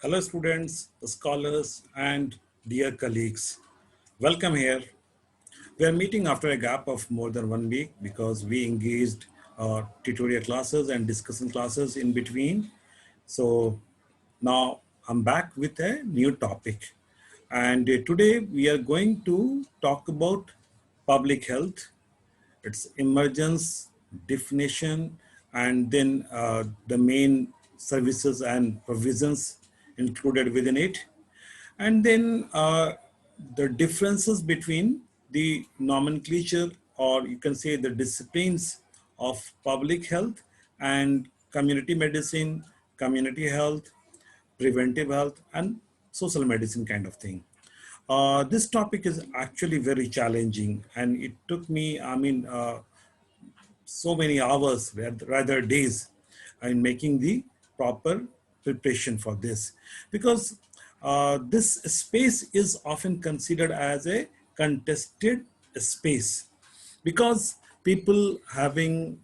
Hello students, scholars and dear colleagues. Welcome here. We are meeting after a gap of more than 1 week because we engaged tutorial classes and discussion classes in between. So now I'm back with a new topic. And today we are going to talk about public health, its emergence, definition, and then the main services and provisions included within it. And then the differences between the nomenclature, or you can say the disciplines of public health and community medicine, community health, preventive health, and social medicine kind of thing. This topic is actually very challenging, and it took me, so many hours, rather days, in making the proper preparation for this, because this space is often considered as a contested space, because people having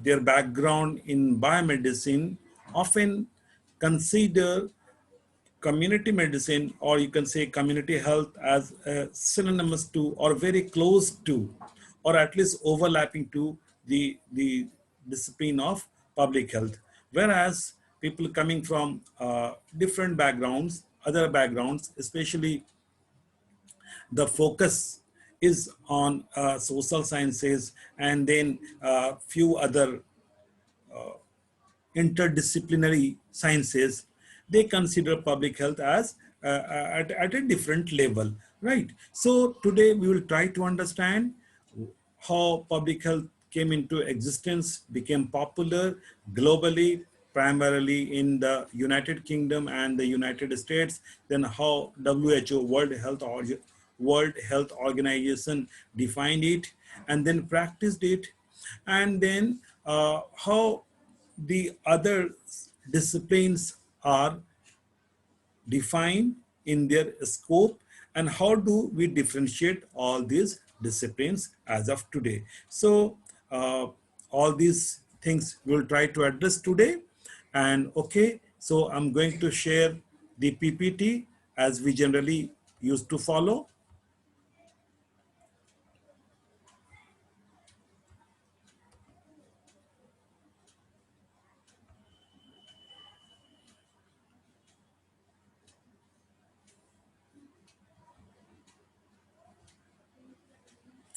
their background in biomedicine often consider community medicine, or you can say community health, as synonymous to or very close to, or at least overlapping to the discipline of public health, whereas people coming from different backgrounds, other backgrounds, especially the focus is on social sciences, and then few other interdisciplinary sciences, they consider public health as at a different level, right? So today we will try to understand how public health came into existence, became popular globally, primarily in the United Kingdom and the United States, then how WHO, World Health Organization, defined it and then practiced it, and then how the other disciplines are defined in their scope, and how do we differentiate all these disciplines as of today. So all these things we'll try to address today. And okay, so I'm going to share the PPT as we generally used to follow.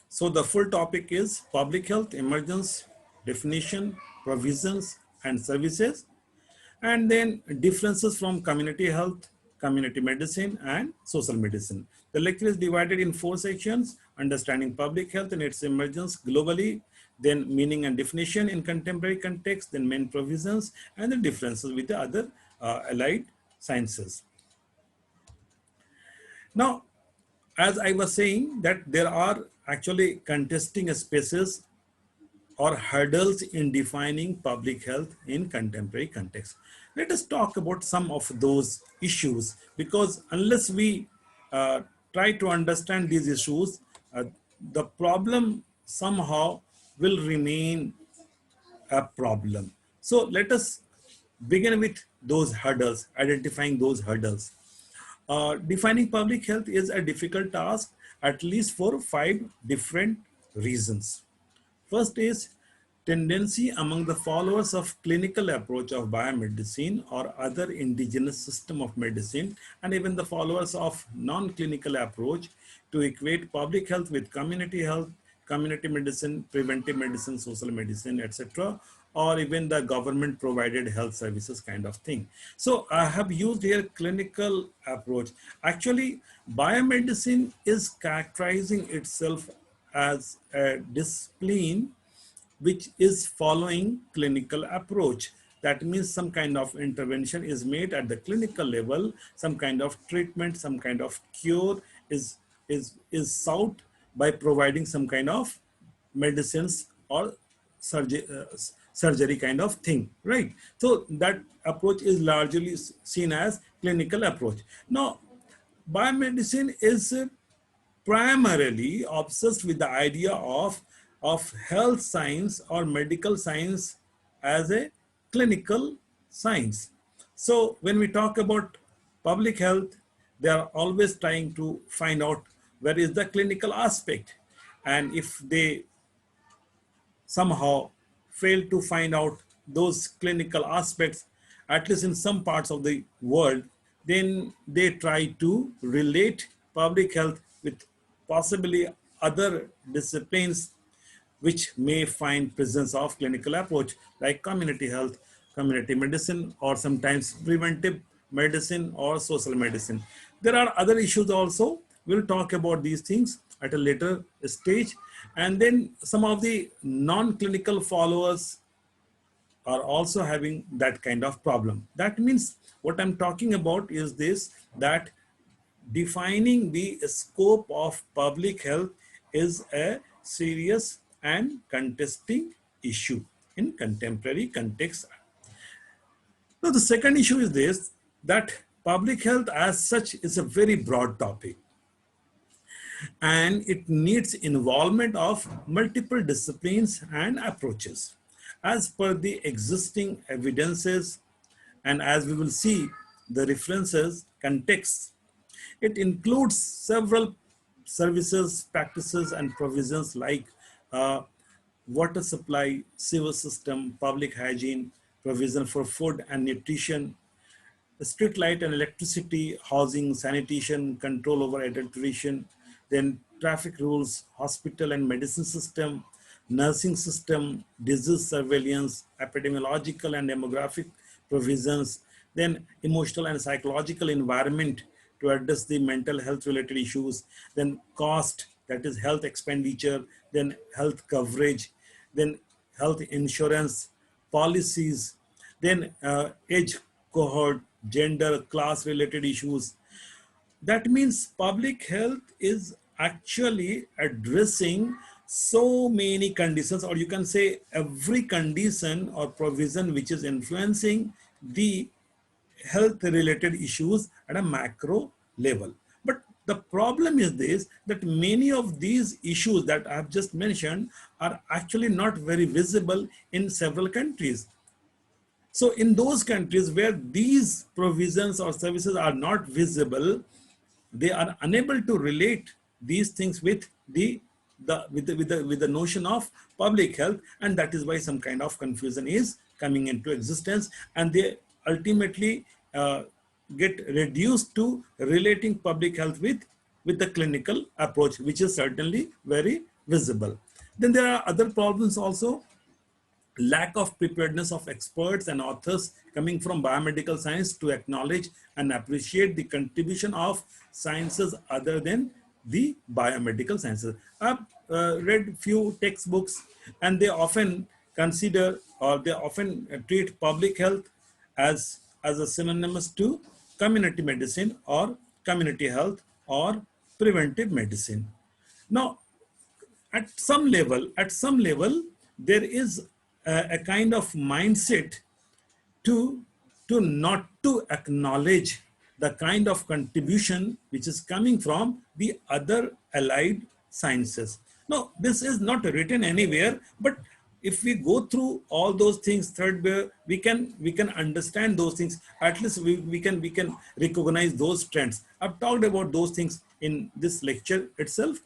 So the full topic is public health emergence, definition, provisions, and services, and then differences from community health, community medicine, and social medicine. The lecture is divided in 4 sections: understanding public health and its emergence globally, then meaning and definition in contemporary context, then main provisions, and the differences with the other allied sciences. Now, as I was saying, that there are actually contesting spaces or hurdles in defining public health in contemporary context. Let us talk about some of those issues, because unless we uh, try to understand these issues, the problem somehow will remain a problem. So let us begin with those hurdles, identifying those hurdles. Defining public health is a difficult task, at least for 5 different reasons. First is tendency among the followers of clinical approach of biomedicine or other indigenous system of medicine, and even the followers of non-clinical approach, to equate public health with community health, community medicine, preventive medicine, social medicine, etc., or even the government provided health services kind of thing. So I have used here clinical approach. Actually, biomedicine is characterizing itself as a discipline which is following clinical approach. That means some kind of intervention is made at the clinical level, some kind of treatment, some kind of cure is sought by providing some kind of medicines or surgery kind of thing, right? So that approach is largely seen as clinical approach. Now, biomedicine is primarily obsessed with the idea of health science or medical science as a clinical science. So when we talk about public health, they are always trying to find out where is the clinical aspect. And if they somehow fail to find out those clinical aspects, at least in some parts of the world, then they try to relate public health with possibly other disciplines which may find presence of clinical approach like community health, community medicine, or sometimes preventive medicine or social medicine. There are other issues also. We'll talk about these things at a later stage. And then some of the non-clinical followers are also having that kind of problem. That means what I'm talking about is this, that defining the scope of public health is a serious and contesting issue in contemporary context. Now, the second issue is this, that public health as such is a very broad topic and it needs involvement of multiple disciplines and approaches. As per the existing evidences, and as we will see the references, contexts, it includes several services, practices, and provisions like uh, water supply, sewer system, public hygiene, provision for food and nutrition, street light and electricity, housing, sanitation, control over adulteration, then traffic rules, hospital and medicine system, nursing system, disease surveillance, epidemiological and demographic provisions, then emotional and psychological environment to address the mental health related issues, then cost, that is health expenditure, then health coverage, then health insurance, policies, then age cohort, gender, class related issues. That means public health is actually addressing so many conditions, or you can say every condition or provision which is influencing the health related issues at a macro level. But the problem is this, that many of these issues that I have just mentioned are actually not very visible in several countries. So in those countries where these provisions or services are not visible, they are unable to relate these things with the notion of public health, and that is why some kind of confusion is coming into existence, and they ultimately get reduced to relating public health with the clinical approach, which is certainly very visible. Then there are other problems also: lack of preparedness of experts and authors coming from biomedical science to acknowledge and appreciate the contribution of sciences other than the biomedical sciences. I've read few textbooks, and they often consider, or they often treat public health as a synonymous to community medicine or community health or preventive medicine. Now, at some level, there is a kind of mindset to not to acknowledge the kind of contribution which is coming from the other allied sciences. Now, this is not written anywhere, but if we go through all those things third way, we can understand those things. At least we can recognize those trends. I've talked about those things in this lecture itself.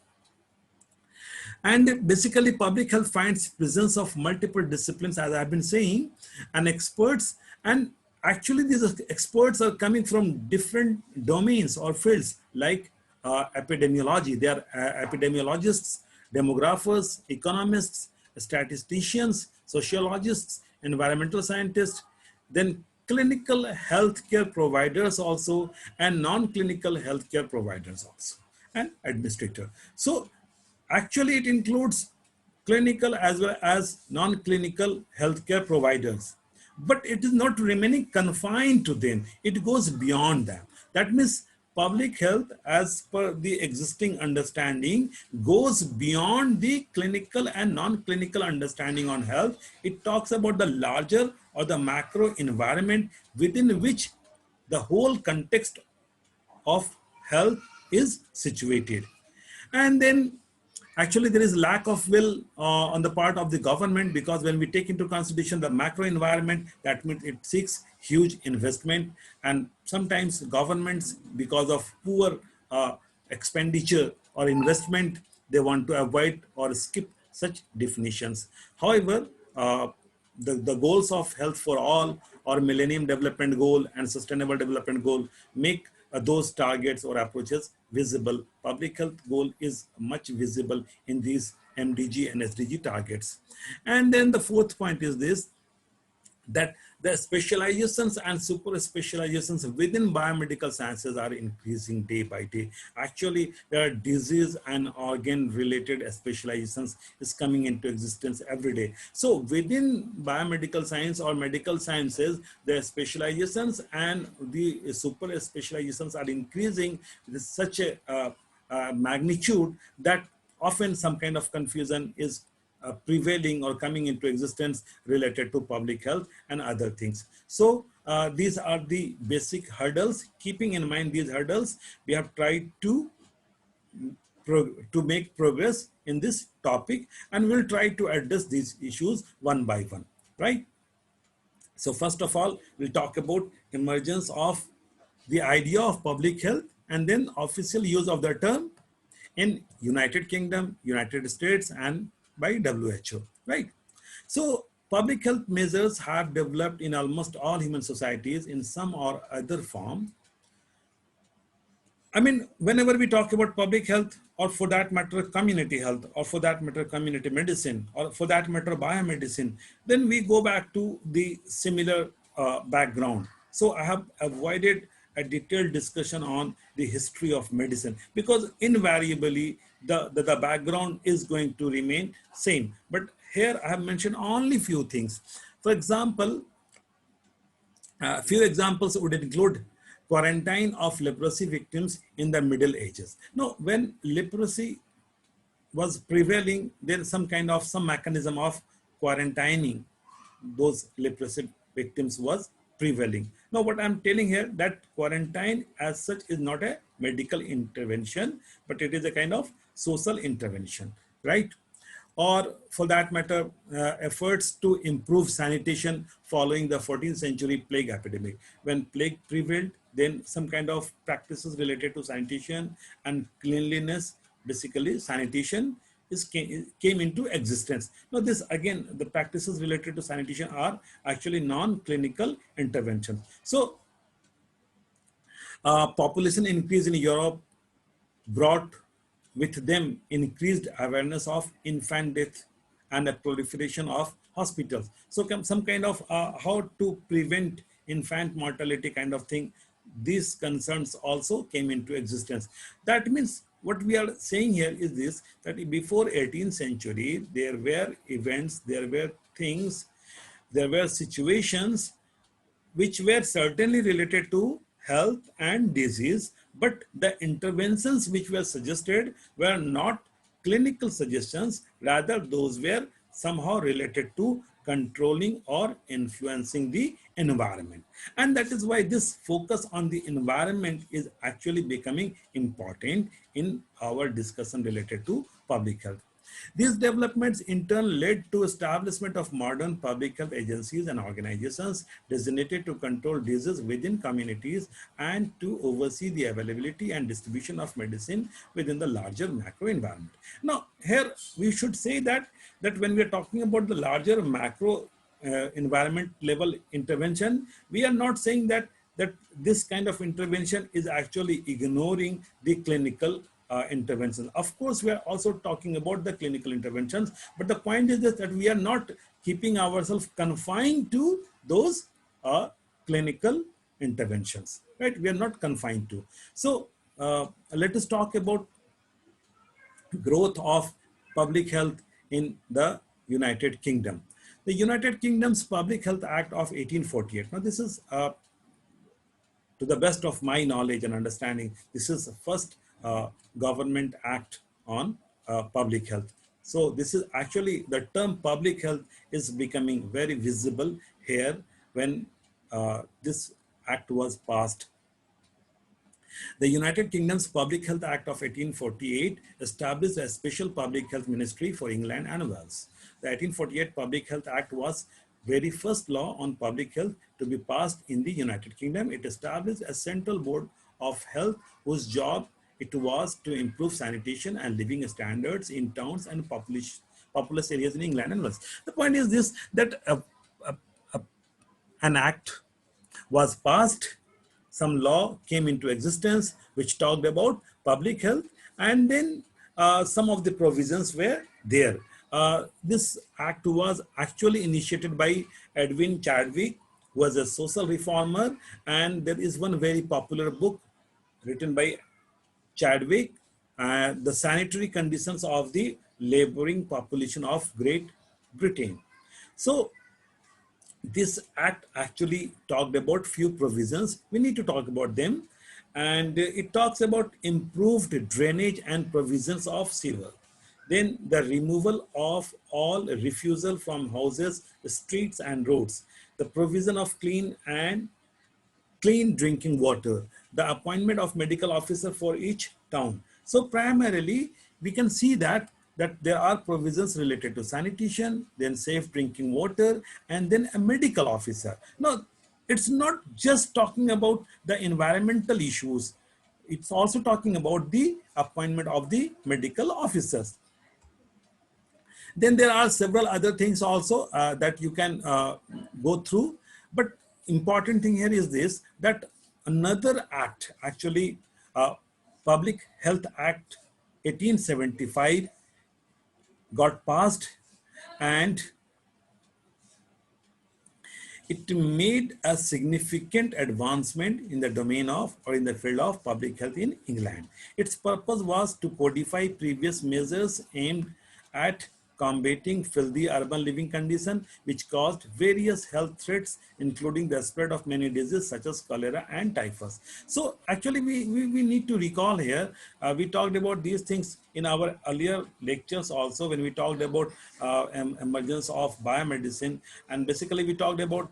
And basically, public health finds presence of multiple disciplines, as I've been saying, and experts. And actually, these experts are coming from different domains or fields, like epidemiology. They are epidemiologists, demographers, economists, statisticians, sociologists, environmental scientists, then clinical healthcare providers also, and non-clinical healthcare providers also, and administrator. So actually, it includes clinical as well as non-clinical healthcare providers, but it is not remaining confined to them. It goes beyond them. That means public health, as per the existing understanding, goes beyond the clinical and non-clinical understanding on health. It talks about the larger or the macro environment within which the whole context of health is situated. And then actually there is lack of will on the part of the government, because when we take into consideration the macro environment, that means it seeks huge investment, and sometimes governments, because of poor expenditure or investment, they want to avoid or skip such definitions. However, the goals of health for all or millennium development goal and sustainable development goal make those targets or approaches visible. Public health goal is much visible in these MDG and SDG targets. And then the fourth point is this, that the specializations and super specializations within biomedical sciences are increasing day by day. Actually, there are disease and organ related specializations is coming into existence every day. So within biomedical science or medical sciences, the specializations and the super specializations are increasing with such a magnitude that often some kind of confusion is prevailing or coming into existence related to public health and other things. So these are the basic hurdles. Keeping in mind these hurdles, we have tried to make progress in this topic, and we'll try to address these issues one by one, right? So first of all, we'll talk about emergence of the idea of public health and then official use of the term in United Kingdom, United States, and by WHO, right? So public health measures have developed in almost all human societies in some or other form. I mean, whenever we talk about public health, or for that matter, community health, or for that matter, community medicine, or for that matter, biomedicine, then we go back to the similar background. So I have avoided a detailed discussion on the history of medicine, because invariably the background is going to remain same. But here I have mentioned only few things. For example, a few examples would include quarantine of leprosy victims in the Middle Ages. Now, when leprosy was prevailing, then some mechanism of quarantining those leprosy victims was prevailing. Now, what I'm telling here, that quarantine as such is not a medical intervention, but it is a kind of social intervention, right? Or for that matter, efforts to improve sanitation following the 14th century plague epidemic. When plague prevailed, then some kind of practices related to sanitation and cleanliness, basically sanitation, came into existence. Now this again, the practices related to sanitation are actually non-clinical interventions. So population increase in Europe brought with them increased awareness of infant death and a proliferation of hospitals. So some kind of how to prevent infant mortality kind of thing, these concerns also came into existence. That means what we are saying here is this, that before 18th century, there were events, there were things, there were situations which were certainly related to health and disease, but the interventions which were suggested were not clinical suggestions, rather those were somehow related to controlling or influencing the environment. And that is why this focus on the environment is actually becoming important in our discussion related to public health. These developments in turn led to establishment of modern public health agencies and organizations designated to control disease within communities and to oversee the availability and distribution of medicine within the larger macro environment. Now, here we should say that when we are talking about the larger macro environment level intervention, we are not saying that this kind of intervention is actually ignoring the clinical interventions. Of course, we are also talking about the clinical interventions, but the point is that we are not keeping ourselves confined to those clinical interventions, right? We are not confined to. So let us talk about growth of public health in the United Kingdom. The United Kingdom's Public Health Act of 1848. Now, this is to the best of my knowledge and understanding, this is the first government act on public health. So this is actually, the term public health is becoming very visible here when this act was passed. The United Kingdom's Public Health Act of 1848 established a special public health ministry for England and Wales. The 1848 Public Health Act was very first law on public health to be passed in the United Kingdom. It established a central board of health whose job it was to improve sanitation and living standards in towns and populous areas in England and Wales. The point is this, that an act was passed, some law came into existence which talked about public health, and then some of the provisions were there. This act was actually initiated by Edwin Chadwick, who was a social reformer, and there is one very popular book written by Chadwick, The Sanitary Conditions of the Laboring Population of Great Britain. So this act actually talked about few provisions. We need to talk about them. And it talks about improved drainage and provisions of sewer. Then the removal of all refusal from houses, streets and roads. The provision of clean drinking water, the appointment of medical officer for each town. So primarily, we can see that there are provisions related to sanitation, then safe drinking water, and then a medical officer. Now, it's not just talking about the environmental issues. It's also talking about the appointment of the medical officers. Then there are several other things also that you can go through. But important thing here is this, that another act, actually Public Health Act 1875 got passed, and it made a significant advancement in the domain of, or in the field of, public health in England. Its purpose was to codify previous measures aimed at combating filthy urban living conditions which caused various health threats, including the spread of many diseases such as cholera and typhus. So actually we need to recall here, we talked about these things in our earlier lectures also, when we talked about emergence of biomedicine, and basically we talked about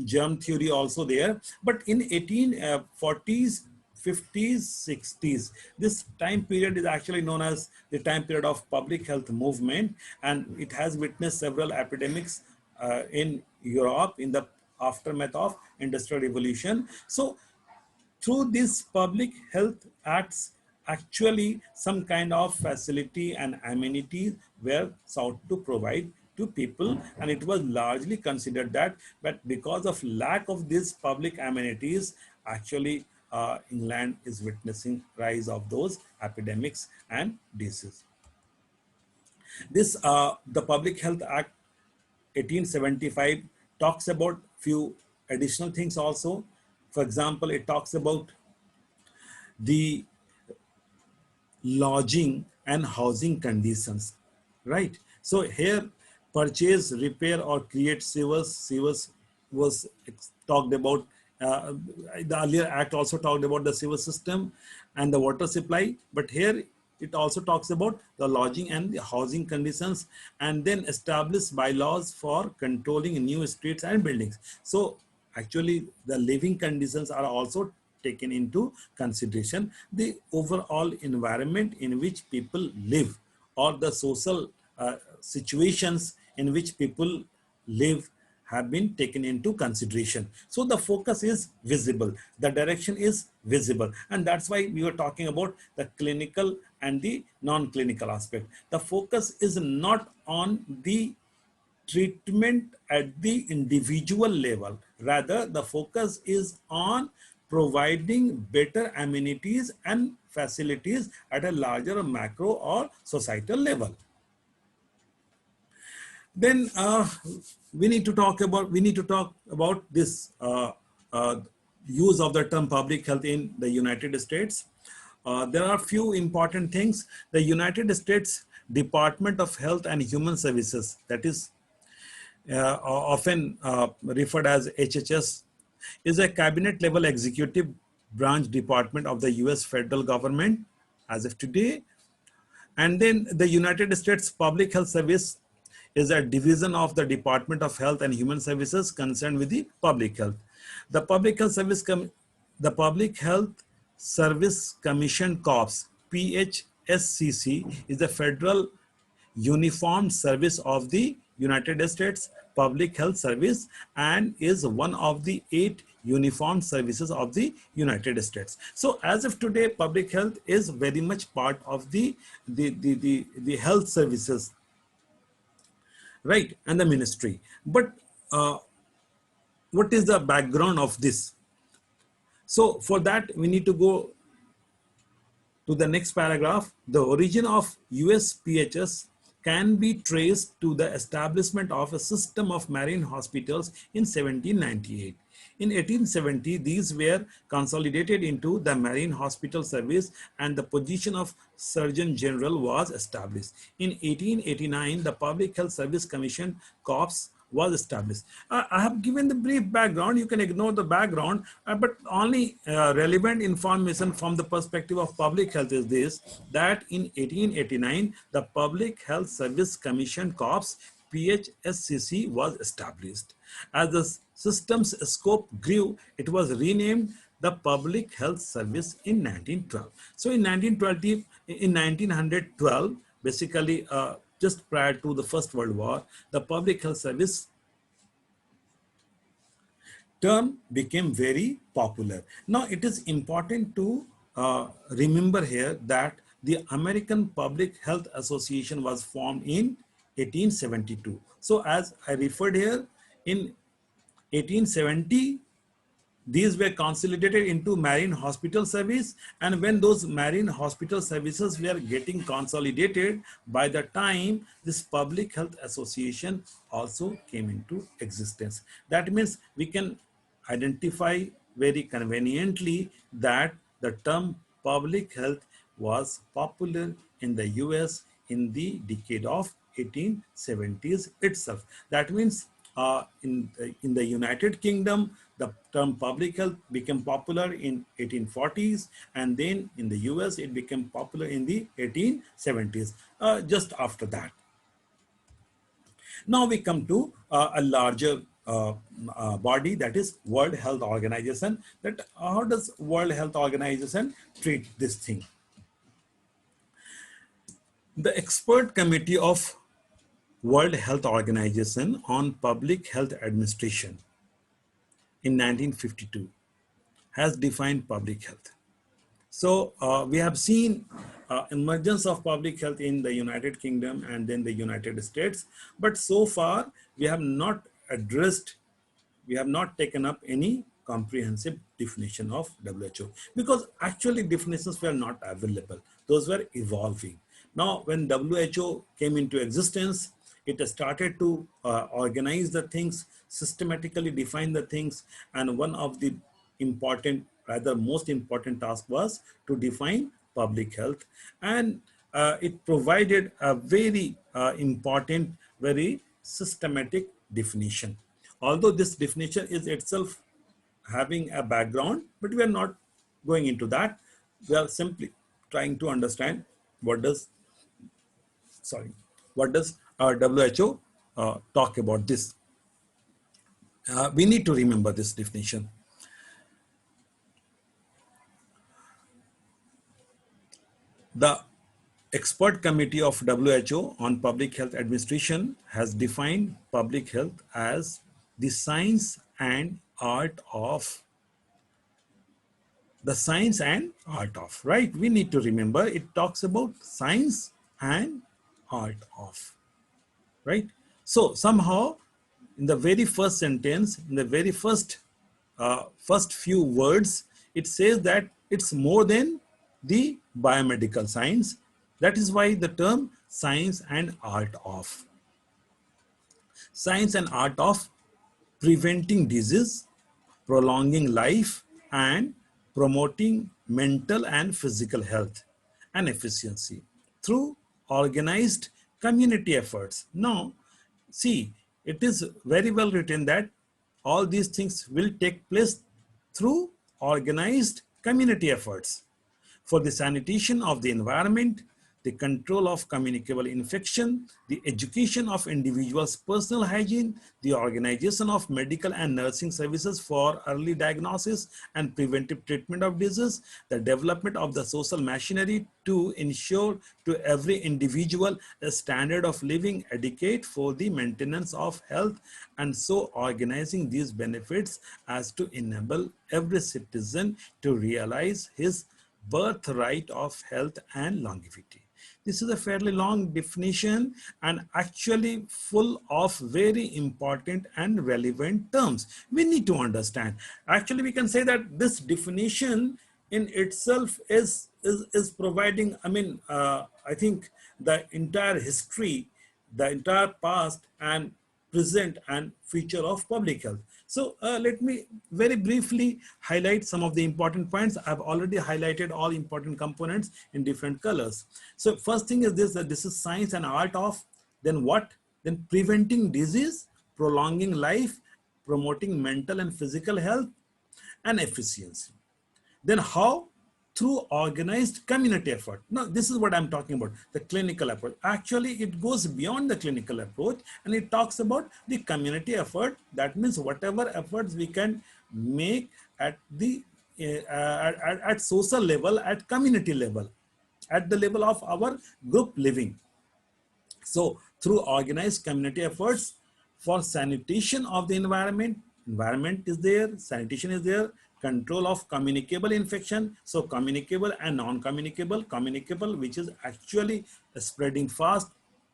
germ theory also there. But in 1840s, 50s, 60s, this time period is actually known as the time period of public health movement, and it has witnessed several epidemics in Europe in the aftermath of Industrial Revolution. So through these public health acts, actually some kind of facility and amenities were sought to provide to people, and it was largely considered that, but because of lack of these public amenities, actually England is witnessing rise of those epidemics and diseases. This the Public Health Act 1875 talks about few additional things also. For example, it talks about the lodging and housing conditions, right? So here, purchase, repair or create sewers was talked about. The earlier act also talked about the sewer system and the water supply, but here it also talks about the lodging and the housing conditions, and then establish bylaws for controlling new streets and buildings. So actually the living conditions are also taken into consideration. The overall environment in which people live, or the social situations in which people live, have been taken into consideration. So the focus is visible, the direction is visible, and that's why we were talking about the clinical and the non-clinical aspect. The focus is not on the treatment at the individual level. Rather, the focus is on providing better amenities and facilities at a larger macro or societal level. Then we need to talk about this use of the term public health in the United States. There are few important things. The United States Department of Health and Human Services, that is often referred as HHS, is a cabinet level executive branch department of the US federal government as of today. And then the United States Public Health Service is a division of the Department of Health and Human Services concerned with the public health. The Public Health Service Commission Corps, PHSCC, is the federal uniformed service of the United States, public health service and is one of the 8 uniform services of the United States. So as of today, public health is very much part of the health services, right, and the ministry. But uh, what is the background of this? So for that, we need to go to the next paragraph. The origin of USPHS can be traced to the establishment of a system of marine hospitals in 1798. In 1870, these were consolidated into the Marine Hospital Service and the position of Surgeon General was established. In 1889, the Public Health Service Commission Corps was established. I have given the brief background. You can ignore the background, but only relevant information from the perspective of public health is this, that in 1889, the Public Health Service Commission Corps, PHSCC, was established. As the system's scope grew, it was renamed the Public Health Service in 1912. So in 1912, basically just prior to the First World War, the Public Health Service term became very popular. Now it is important to remember here that the American Public Health Association was formed in 1872. So as I referred here, in 1870, these were consolidated into Marine Hospital Service, and when those Marine Hospital Services were getting consolidated, by the time this Public Health Association also came into existence. That means we can identify very conveniently that the term public health was popular in the US in the decade of 1870s itself. That means in the United Kingdom, the term public health became popular in 1840s, and then in the US, it became popular in the 1870s, just after that. Now we come to a larger body, that is World Health Organization. That how does World Health Organization treat this thing? The expert committee of World Health Organization on Public Health Administration in 1952 has defined public health. So we have seen emergence of public health in the United Kingdom and then the United States, but so far we have not addressed, we have not taken up any comprehensive definition of WHO, because actually definitions were not available. Those were evolving. Now, when WHO came into existence, it started to organize the things, systematically define the things, and one of the important, rather most important task was to define public health, and it provided a very important, very systematic definition. Although this definition is itself having a background, but we are not going into that. We are simply trying to understand what does, what does WHO talk about this. We need to remember this definition. The expert committee of WHO on public health administration has defined public health as the science and art of, right? We need to remember it talks about science and art of, right? So somehow in the very first sentence, in the very first few words, it says that it's more than the biomedical science. That is why the term science and art of. Science and art of preventing disease, prolonging life, and promoting mental and physical health and efficiency through organized community efforts. Now, see, it is very well written that all these things will take place through organized community efforts for the sanitation of the environment, the control of communicable infection, the education of individuals' personal hygiene, the organization of medical and nursing services for early diagnosis and preventive treatment of disease, the development of the social machinery to ensure to every individual a standard of living adequate for the maintenance of health, and so organizing these benefits as to enable every citizen to realize his birthright of health and longevity. This is a fairly long definition and actually full of very important and relevant terms we need to understand. Actually, we can say that this definition in itself is providing, I think the entire history, the entire past and present and future of public health. So let me very briefly highlight some of the important points. I've already highlighted all important components in different colors. So first thing is this, that this is science and art of, then what? Then preventing disease, prolonging life, promoting mental and physical health and efficiency. Then how? Through organized community effort. Now, this is what I'm talking about, the clinical approach. Actually, it goes beyond the clinical approach and it talks about the community effort. That means whatever efforts we can make at the at social level, at community level, at the level of our group living. So through organized community efforts for sanitation of the environment is there, sanitation is there, control of communicable infection. So communicable and non-communicable, communicable which is actually spreading fast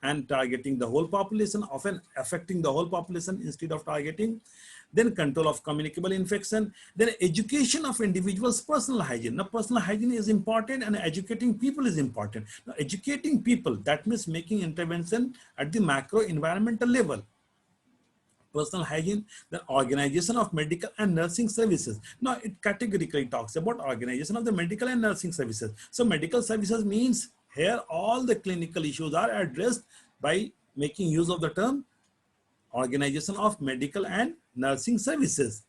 and targeting the whole population, often affecting the whole population instead of targeting. Then control of communicable infection, then education of individuals' personal hygiene. Now, personal hygiene is important and educating people is important. Now, educating people, that means making intervention at the macro environmental level. Personal hygiene, the organization of medical and nursing services. Now, it categorically talks about organization of the medical and nursing services. So, medical services means here all the clinical issues are addressed by making use of the term organization of medical and nursing services,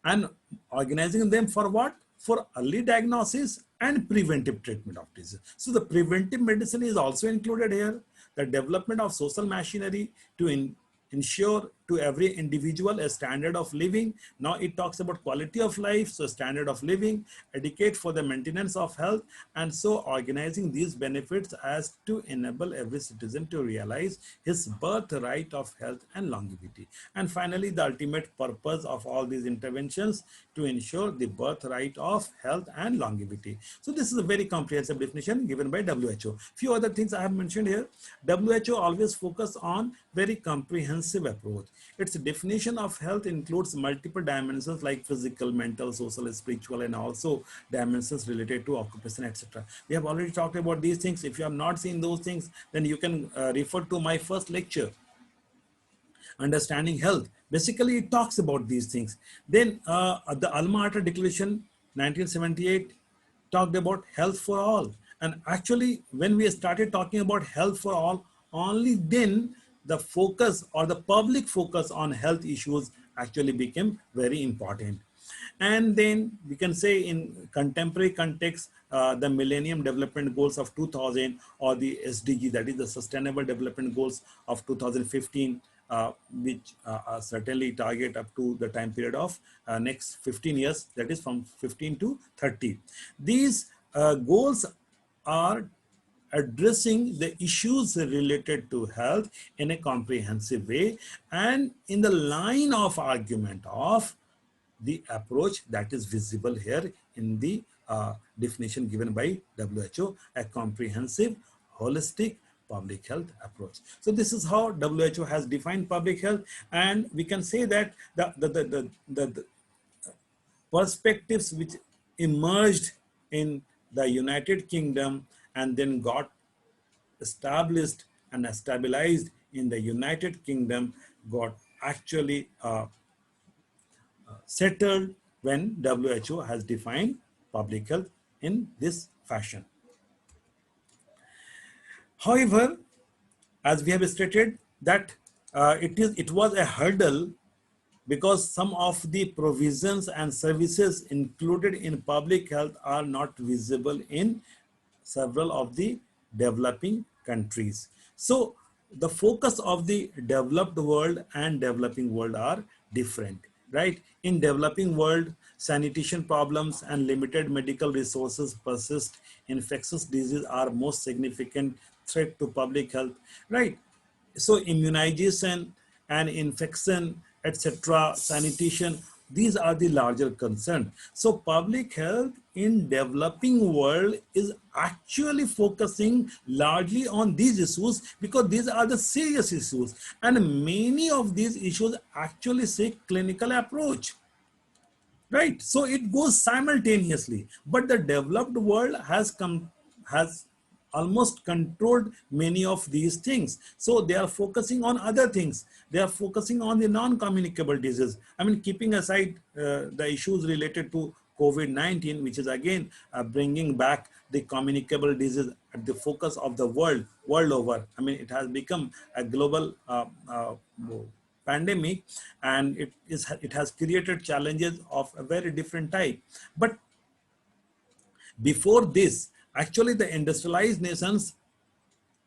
and organizing them for what? For early diagnosis and preventive treatment of disease. So the preventive medicine is also included here, the development of social machinery to ensure to every individual a standard of living. Now it talks about quality of life, so standard of living, educate for the maintenance of health, and so organizing these benefits as to enable every citizen to realize his birthright of health and longevity. And finally, the ultimate purpose of all these interventions to ensure the birthright of health and longevity. So this is a very comprehensive definition given by WHO. Few other things I have mentioned here. WHO always focus on very comprehensive approach. Its definition of health includes multiple dimensions like physical, mental, social, spiritual, and also dimensions related to occupation, etc. We have already talked about these things. If you have not seen those things, then you can refer to my first lecture, Understanding Health. Basically, it talks about these things. Then the Alma Ata Declaration 1978 talked about health for all. And actually, when we started talking about health for all, only then the focus or the public focus on health issues actually became very important. And then we can say in contemporary context, the Millennium Development Goals of 2000 or the SDG, that is the Sustainable Development Goals of 2015, which certainly target up to the time period of next 15 years, that is from 15 to 30. These goals are addressing the issues related to health in a comprehensive way and in the line of argument of the approach that is visible here in the definition given by WHO, a comprehensive, holistic public health approach. So this is how WHO has defined public health, and we can say that the perspectives which emerged in the United Kingdom and then got established and stabilized in the United Kingdom got actually settled when WHO has defined public health in this fashion. However, as we have stated that it was a hurdle because some of the provisions and services included in public health are not visible in several of the developing countries. So the focus of the developed world and developing world are different, right? In developing world, sanitation problems and limited medical resources persist. Infectious disease are most significant threat to public health, right? So immunization and infection, etc., sanitation, these are the larger concern. So public health in developing world is actually focusing largely on these issues because these are the serious issues, and many of these issues actually seek clinical approach, right? So it goes simultaneously, but the developed world has almost controlled many of these things, so they are focusing on other things. They are focusing on the non-communicable disease. I mean, keeping aside the issues related to COVID-19, which is again bringing back the communicable disease at the focus of the world over. I mean, it has become a global pandemic, and it has created challenges of a very different type. But before this, actually the industrialized nations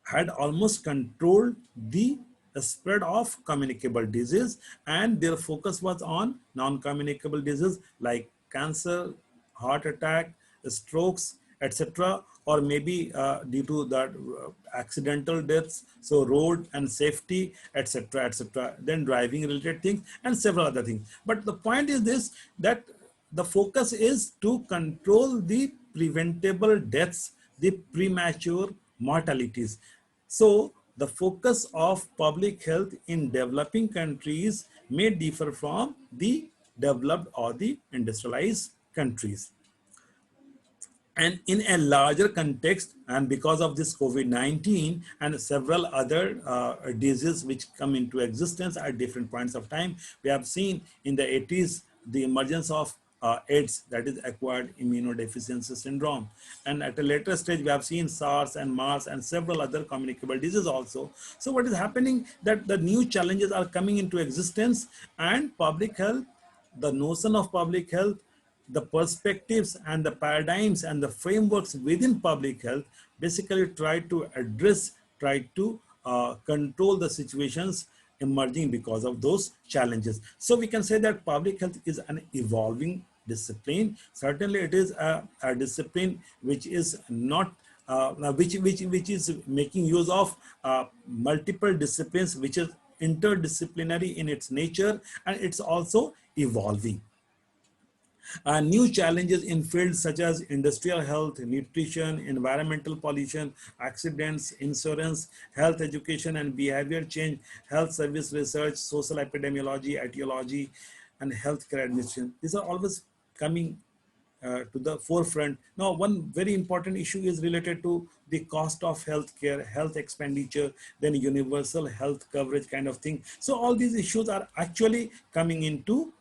had almost controlled the spread of communicable disease, and their focus was on non-communicable disease like cancer, heart attack, strokes, etc., or maybe due to that accidental deaths, so road and safety, etc., etc., then driving related things and several other things. But the point is this, that the focus is to control the preventable deaths, the premature mortalities. So the focus of public health in developing countries may differ from the developed or the industrialized countries. And in a larger context, and because of this COVID-19 and several other diseases which come into existence at different points of time, we have seen in the 80s the emergence of AIDS, that is acquired immunodeficiency syndrome. And at a later stage, we have seen SARS and MERS and several other communicable diseases also. So what is happening, that the new challenges are coming into existence, and public health, the notion of public health, the perspectives and the paradigms and the frameworks within public health basically try to address, try to control the situations emerging because of those challenges. So we can say that public health is an evolving discipline. Certainly it is a discipline which is not which is making use of multiple disciplines, which is interdisciplinary in its nature, and it's also evolving. New challenges in fields such as industrial health, nutrition, environmental pollution, accidents, insurance, health education and behavior change, health service research, social epidemiology, etiology, and healthcare administration. These are always coming to the forefront. Now, one very important issue is related to the cost of healthcare, health expenditure, then universal health coverage kind of thing. So all these issues are actually coming into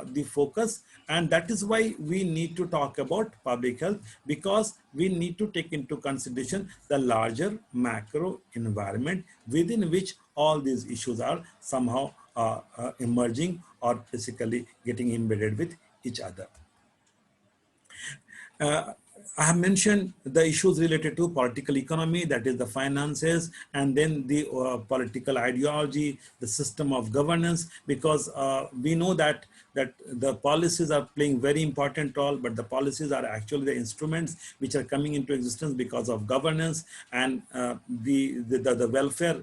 the focus, and that is why we need to talk about public health, because we need to take into consideration the larger macro environment within which all these issues are somehow emerging or basically getting embedded with each other. Uh, I have mentioned the issues related to political economy, that is the finances, and then the political ideology, the system of governance, because we know that the policies are playing very important role, but the policies are actually the instruments which are coming into existence because of governance and the welfare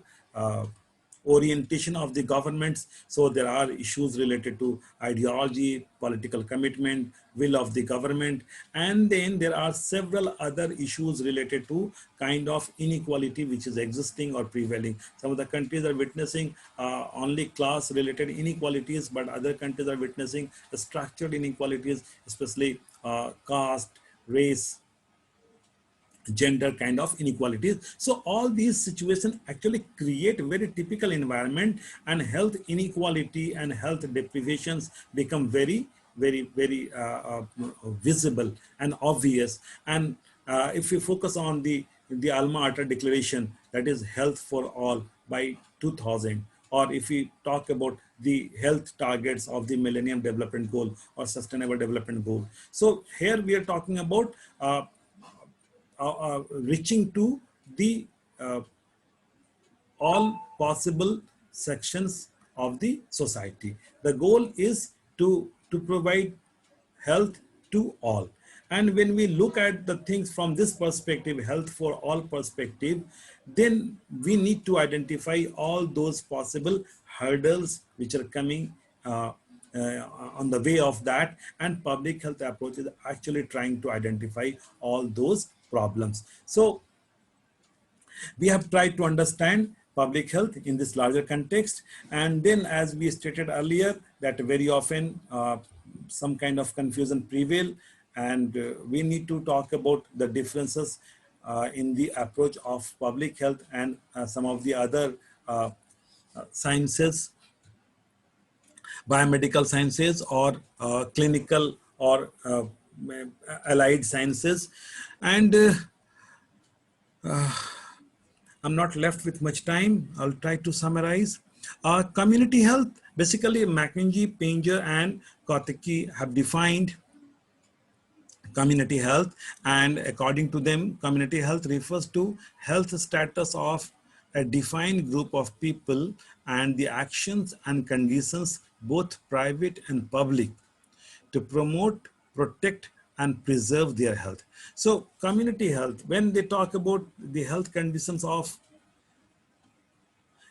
orientation of the governments. So there are issues related to ideology, political commitment, will of the government, and then there are several other issues related to kind of inequality which is existing or prevailing. Some of the countries are witnessing only class related inequalities, but other countries are witnessing structured inequalities, especially caste, race, gender kind of inequalities. So all these situations actually create very typical environment, and health inequality and health deprivations become very visible and obvious. And if we focus on the Alma Ata Declaration, that is health for all by 2000, or if we talk about the health targets of the Millennium Development Goal or Sustainable Development Goal. So here we are talking about reaching to the all possible sections of the society. The goal is to provide health to all. And when we look at the things from this perspective, health for all perspective, then we need to identify all those possible hurdles which are coming on the way of that, and public health approach is actually trying to identify all those problems. So we have tried to understand public health in this larger context. And then, as we stated earlier, that very often some kind of confusion prevail, and we need to talk about the differences in the approach of public health and some of the other sciences, biomedical sciences, or clinical or allied sciences. And I'm not left with much time. I'll try to summarize. Community health, basically McKenzie, Panger, and Kottke have defined community health, and according to them, community health refers to health status of a defined group of people and the actions and conditions, both private and public, to promote, protect, and preserve their health. So community health, when they talk about the health conditions of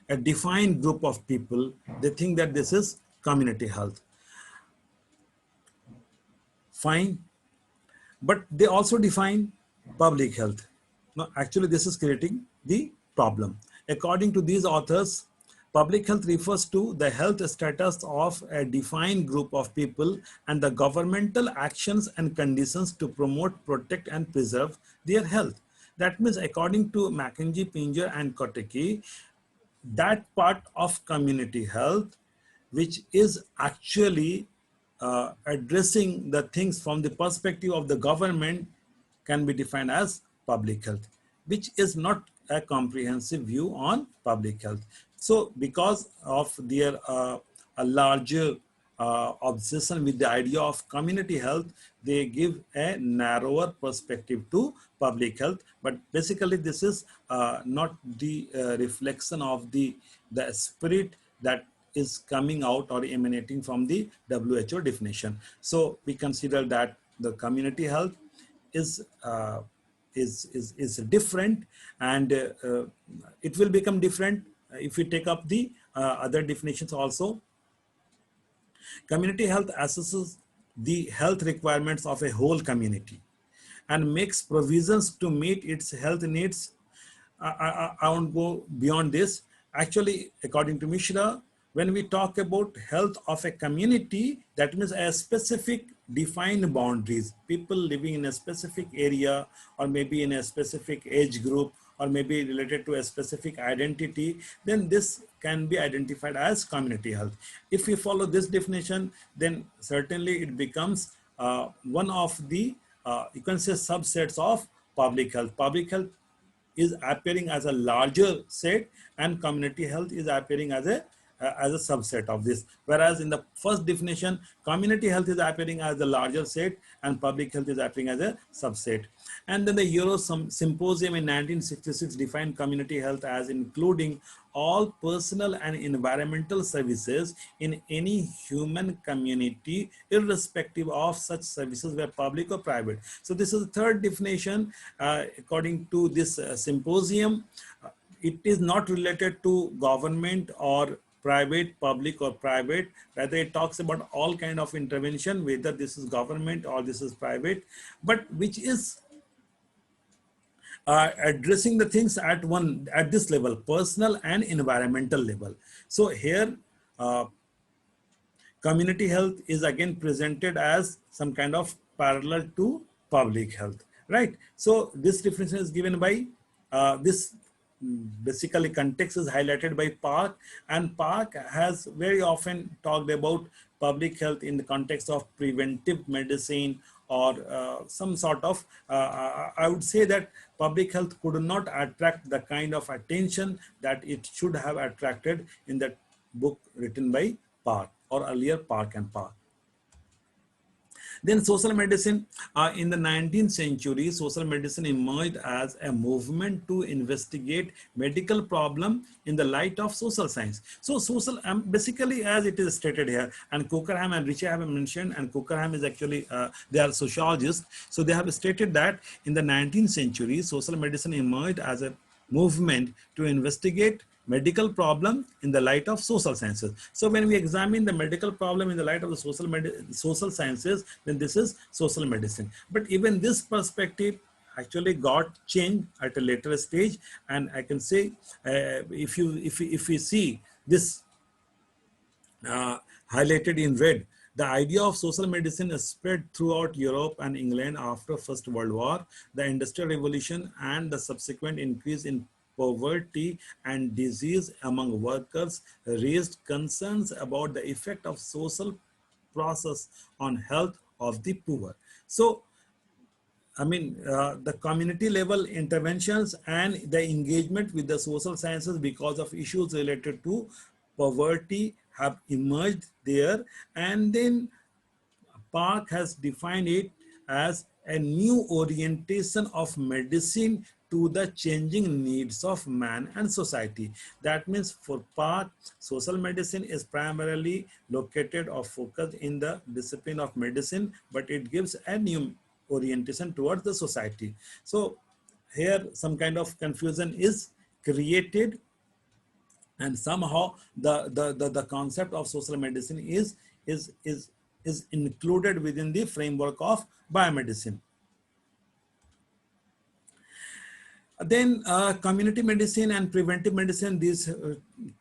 a defined group of people, they think that this is community health. Fine. But they also define public health. Now, actually, this is creating the problem. According to these authors, public health refers to the health status of a defined group of people and the governmental actions and conditions to promote, protect, and preserve their health. That means, according to McKenzie, Panger, and Kottke, that part of community health which is actually addressing the things from the perspective of the government can be defined as public health, which is not a comprehensive view on public health. So because of their a larger obsession with the idea of community health, they give a narrower perspective to public health. But basically, this is not the reflection of the spirit that is coming out or emanating from the WHO definition. So we consider that the community health is different, and it will become different if we take up the other definitions also. Community health assesses the health requirements of a whole community and makes provisions to meet its health needs. I won't go beyond this. Actually, according to Mishra, when we talk about health of a community, that means a specific defined boundaries, people living in a specific area, or maybe in a specific age group, or maybe related to a specific identity, then this can be identified as community health. If we follow this definition, then certainly it becomes one of the, you can say, subsets of public health. Public health is appearing as a larger set, and community health is appearing as a subset of this. Whereas in the first definition, community health is appearing as a larger set and public health is appearing as a subset. And then the Euro Symposium in 1966 defined community health as including all personal and environmental services in any human community, irrespective of such services were public or private. So this is the third definition. According to this symposium, it is not related to government or private, public or private. Rather, it talks about all kind of intervention, whether this is government or this is private, but which is addressing the things at this level, personal and environmental level. So here, community health is again presented as some kind of parallel to public health, right? So this definition is given by this. Basically, context is highlighted by Park, and Park has very often talked about public health in the context of preventive medicine, or some sort of, I would say that public health could not attract the kind of attention that it should have attracted in that book written by Park, or earlier Park and Park. Then social medicine, in the 19th century, social medicine emerged as a movement to investigate medical problem in the light of social science. So social, basically as it is stated here, and Cockerham and Ritchie have mentioned, and Cockerham is actually, they are sociologists. So they have stated that in the 19th century, social medicine emerged as a movement to investigate medical problem in the light of social sciences. So when we examine the medical problem in the light of the social sciences, then this is social medicine. But even this perspective actually got changed at a later stage. And I can say, if we see this highlighted in red, the idea of social medicine is spread throughout Europe and England after First World War. The Industrial Revolution and the subsequent increase in poverty and disease among workers raised concerns about the effect of social process on health of the poor. So I mean, the community level interventions and the engagement with the social sciences because of issues related to poverty have emerged there. And then Park has defined it as a new orientation of medicine to the changing needs of man and society. That means for Park, social medicine is primarily located or focused in the discipline of medicine, but it gives a new orientation towards the society. So here some kind of confusion is created, and somehow the concept of social medicine is is is included within the framework of biomedicine. Then community medicine and preventive medicine, these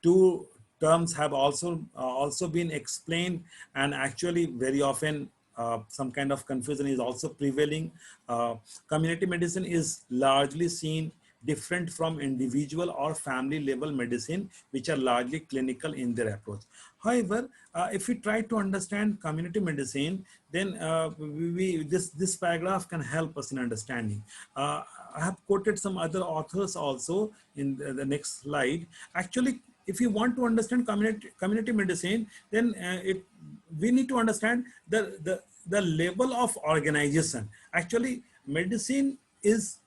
two terms have also been explained, and actually very often some kind of confusion is also prevailing. Community medicine is largely seen different from individual or family level medicine, which are largely clinical in their approach. However, if we try to understand community medicine, then this paragraph can help us in understanding. I have quoted some other authors also in the next slide. Actually, if you want to understand community medicine, then we need to understand the level of organization. Actually, medicine is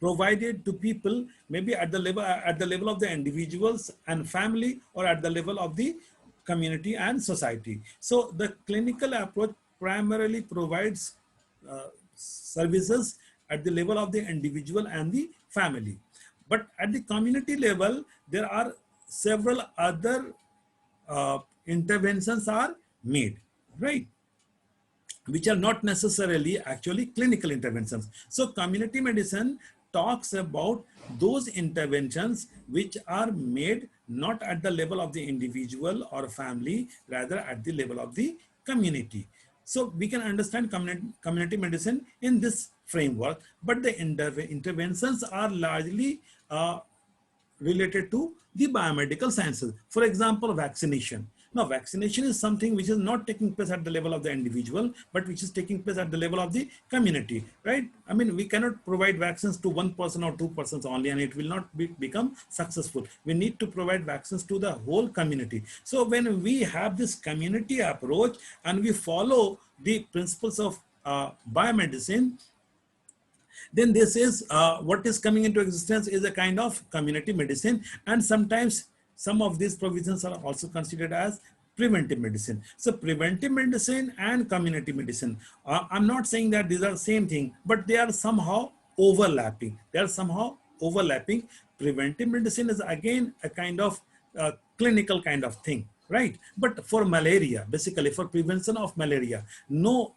provided to people maybe at the level of the individuals and family, or at the level of the community and society. So the clinical approach primarily provides services at the level of the individual and the family, but at the community level there are several other interventions are made, right, which are not necessarily actually clinical interventions. So community medicine talks about those interventions which are made not at the level of the individual or family, rather at the level of the community. So we can understand community medicine in this framework, but the interventions are largely related to the biomedical sciences. For example, vaccination. Now, vaccination is something which is not taking place at the level of the individual, but which is taking place at the level of the community, right? I mean, we cannot provide vaccines to one person or two persons only, and it will not become successful. We need to provide vaccines to the whole community. So when we have this community approach and we follow the principles of biomedicine, then this is what is coming into existence is a kind of community medicine. And sometimes some of these provisions are also considered as preventive medicine. So preventive medicine and community medicine, I'm not saying that these are the same thing, but they are somehow overlapping. They are somehow overlapping. Preventive medicine is again a kind of clinical kind of thing, right? But for malaria, basically for prevention of malaria, no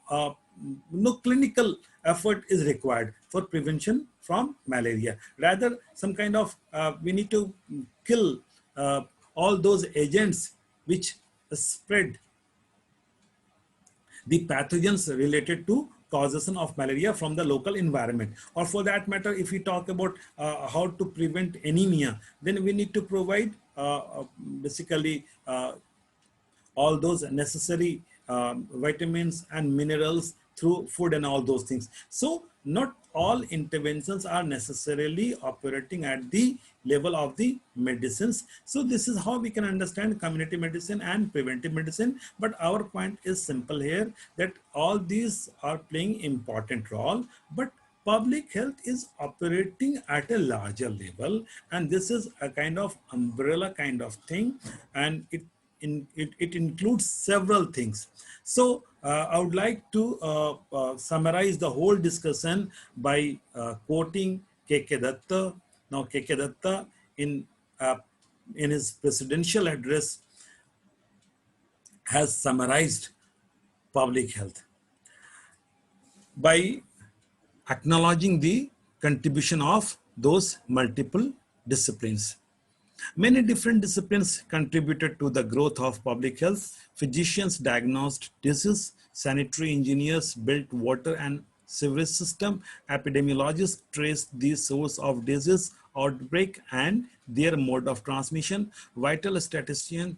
clinical effort is required for prevention from malaria. Rather, some kind of we need to kill all those agents which spread the pathogens related to causation of malaria from the local environment. Or for that matter, if we talk about how to prevent anemia, then we need to provide basically all those necessary vitamins and minerals through food and all those things. So not all interventions are necessarily operating at the level of the medicines. So this is how we can understand community medicine and preventive medicine. But our point is simple here, that all these are playing important role, but public health is operating at a larger level, and this is a kind of umbrella kind of thing, and it includes several things. So I would like to summarize the whole discussion by quoting K.K. Datta. Now, K.K. Datta uh, in his presidential address has summarized public health by acknowledging the contribution of those multiple disciplines. Many different disciplines contributed to the growth of public health. Physicians diagnosed disease, sanitary engineers built water and sewage system, epidemiologists traced the source of disease outbreak and their mode of transmission, vital statisticians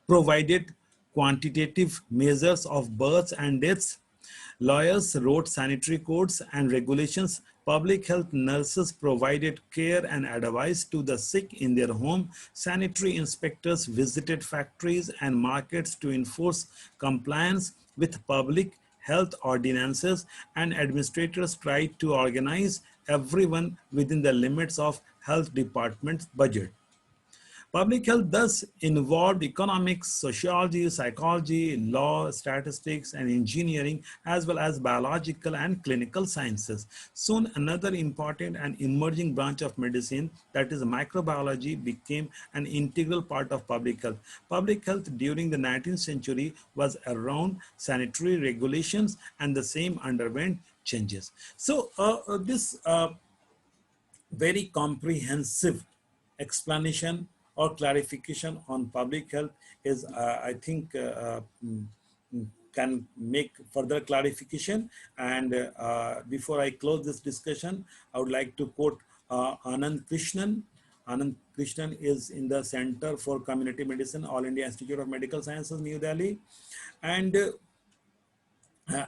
provided quantitative measures of births and deaths. Lawyers wrote sanitary codes and regulations. Public health nurses provided care and advice to the sick in their home. Sanitary inspectors visited factories and markets to enforce compliance with public health ordinances, and administrators tried to organize everyone within the limits of health department's budget. Public health thus involved economics, sociology, psychology, law, statistics, and engineering, as well as biological and clinical sciences. Soon, another important and emerging branch of medicine, that is microbiology, became an integral part of public health. Public health during the 19th century was around sanitary regulations, and the same underwent changes. So, this very comprehensive explanation or clarification on public health is, I think, can make further clarification. And before I close this discussion, I would like to quote Anand Krishnan. Anand Krishnan is in the Center for Community Medicine, All India Institute of Medical Sciences, New Delhi. And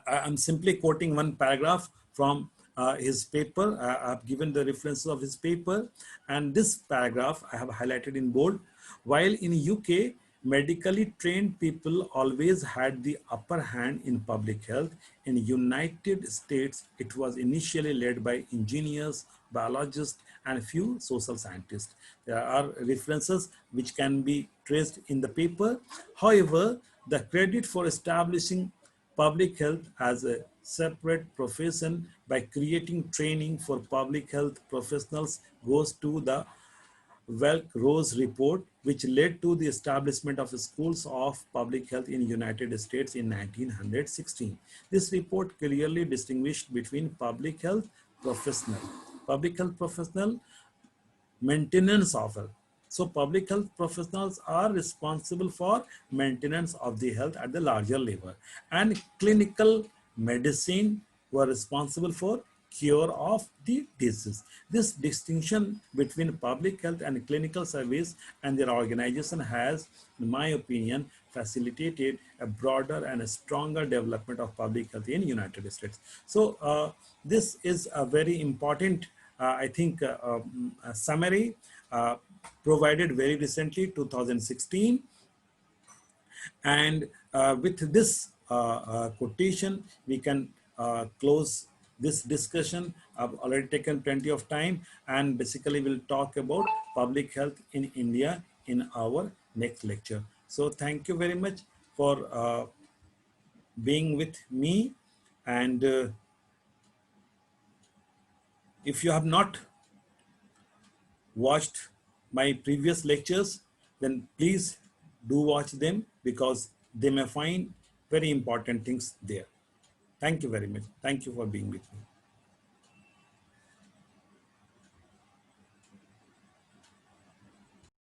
I'm simply quoting one paragraph from his paper. I've given the references of his paper, and this paragraph I have highlighted in bold. While in UK, medically trained people always had the upper hand in public health, in United States, it was initially led by engineers, biologists, and few social scientists. There are references which can be traced in the paper. However, the credit for establishing public health as a separate profession by creating training for public health professionals goes to the Welk-Rose report, which led to the establishment of schools of public health in United States in 1916. This report clearly distinguished between public health professional, maintenance of health. So public health professionals are responsible for maintenance of the health at the larger level, and clinical medicine were responsible for cure of the disease. This distinction between public health and clinical service and their organization has, in my opinion, facilitated a broader and a stronger development of public health in United States. So this is a very important, I think, a summary provided very recently, 2016. And with this quotation, we can close this discussion. I've already taken plenty of time, and basically we'll talk about public health in India in our next lecture. So thank you very much for being with me. And if you have not watched my previous lectures, then please do watch them, because they may find very important things there. Thank you very much. Thank you for being with me.